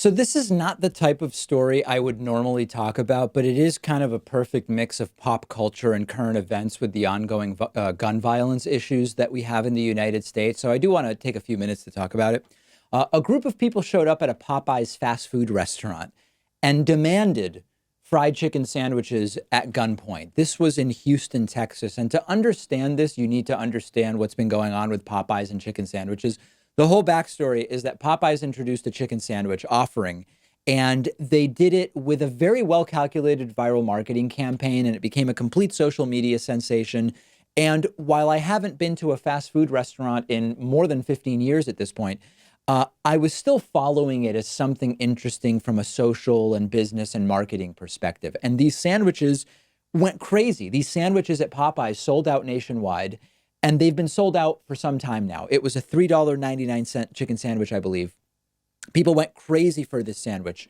So this is not the type of story I would normally talk about, but it is kind of a perfect mix of pop culture and current events with the ongoing gun violence issues that we have in the United States. So I do want to take a few minutes to talk about it. A group of people showed up at a Popeyes fast food restaurant and demanded fried chicken sandwiches at gunpoint. This was in Houston, Texas. And to understand this, you need to understand what's been going on with Popeyes and chicken sandwiches. The whole backstory is that Popeyes introduced a chicken sandwich offering, and they did it with a very well calculated viral marketing campaign, and it became a complete social media sensation. And while I haven't been to a fast food restaurant in more than 15 years at this point, I was still following it as something interesting from a social and business and marketing perspective. And these sandwiches went crazy. These sandwiches at Popeyes sold out nationwide, and they've been sold out for some time now. It was a $3.99 chicken sandwich, I believe. People went crazy for this sandwich,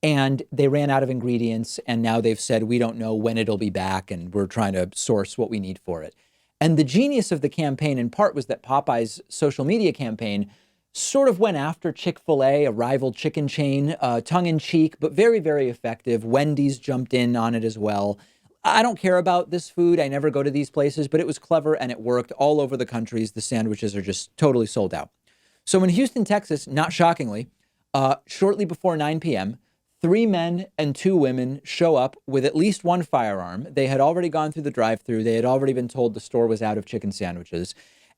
and they ran out of ingredients, and now they've said, we don't know when it'll be back, and we're trying to source what we need for it. And the genius of the campaign, in part, was that Popeye's social media campaign sort of went after Chick-fil-A, a rival chicken chain, tongue-in-cheek, but very, very effective. Wendy's jumped in on it as well. I don't care about this food. I never go to these places, but it was clever and it worked all over the countries. The sandwiches are just totally sold out. So in Houston, Texas, not shockingly, shortly before 9 p.m., 3 men and 2 women show up with at least one firearm. They had already gone through the drive-thru. They had already been told the store was out of chicken sandwiches.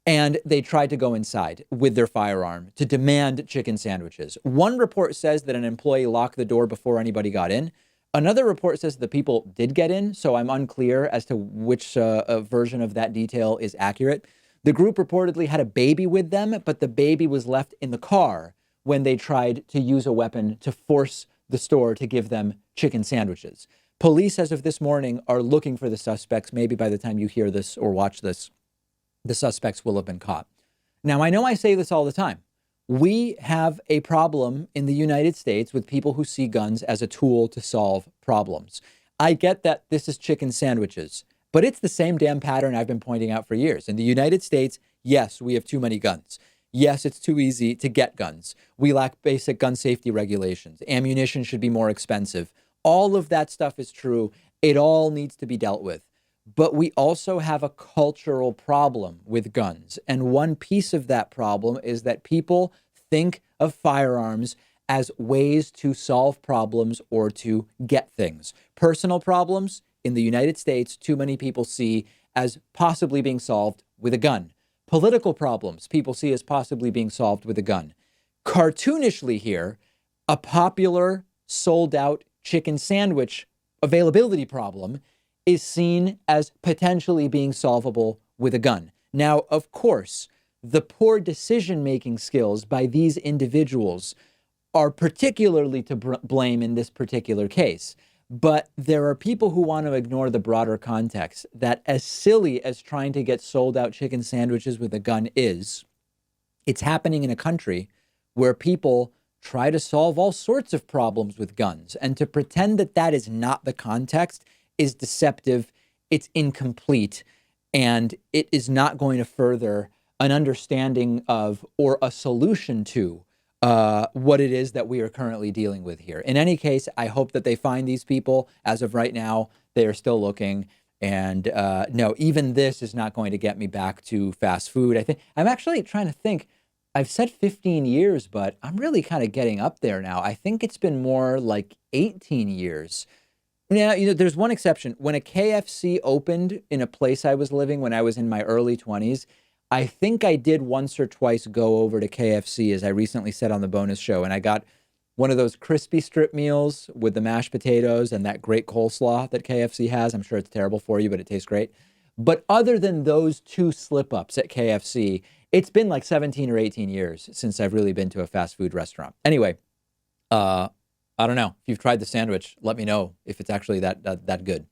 And they tried to go inside with their firearm to demand chicken sandwiches. One report says that an employee locked the door before anybody got in. Another report says the people did get in, so I'm unclear as to which version of that detail is accurate. The group reportedly had a baby with them, but the baby was left in the car when they tried to use a weapon to force the store to give them chicken sandwiches. Police, as of this morning, are looking for the suspects. Maybe by the time you hear this or watch this, the suspects will have been caught. Now, I know I say this all the time. We have a problem in the United States with people who see guns as a tool to solve problems. I get that this is chicken sandwiches, but it's the same damn pattern I've been pointing out for years. In the United States, yes, we have too many guns. Yes, it's too easy to get guns. We lack basic gun safety regulations. Ammunition should be more expensive. All of that stuff is true. It all needs to be dealt with. But we also have a cultural problem with guns. And one piece of that problem is that people think of firearms as ways to solve problems or to get things. Personal problems in the United States, too many people see as possibly being solved with a gun. Political problems people see as possibly being solved with a gun. Cartoonishly here, a popular sold out chicken sandwich availability problem is seen as potentially being solvable with a gun. Now, of course, the poor decision-making skills by these individuals are particularly to blame in this particular case. But there are people who want to ignore the broader context that as silly as trying to get sold out chicken sandwiches with a gun is, it's happening in a country where people try to solve all sorts of problems with guns. And to pretend that that is not the context is deceptive, it's incomplete, and it is not going to further an understanding of or a solution to what it is that we are currently dealing with here. In any case, I hope that they find these people. As of right now, they are still looking. And no, even this is not going to get me back to fast food. I think I'm actually trying to think. I've said 15 years, but I'm really kind of getting up there now. I think it's been more like 18 years. Yeah, there's one exception. When a KFC opened in a place I was living when I was in my early 20s, I think I did once or twice go over to KFC, as I recently said on the bonus show, and I got one of those crispy strip meals with the mashed potatoes and that great coleslaw that KFC has. I'm sure it's terrible for you, but it tastes great. But other than those 2 slip-ups at KFC, it's been like 17 or 18 years since I've really been to a fast food restaurant. Anyway, I don't know. If you've tried the sandwich, let me know if it's actually that good.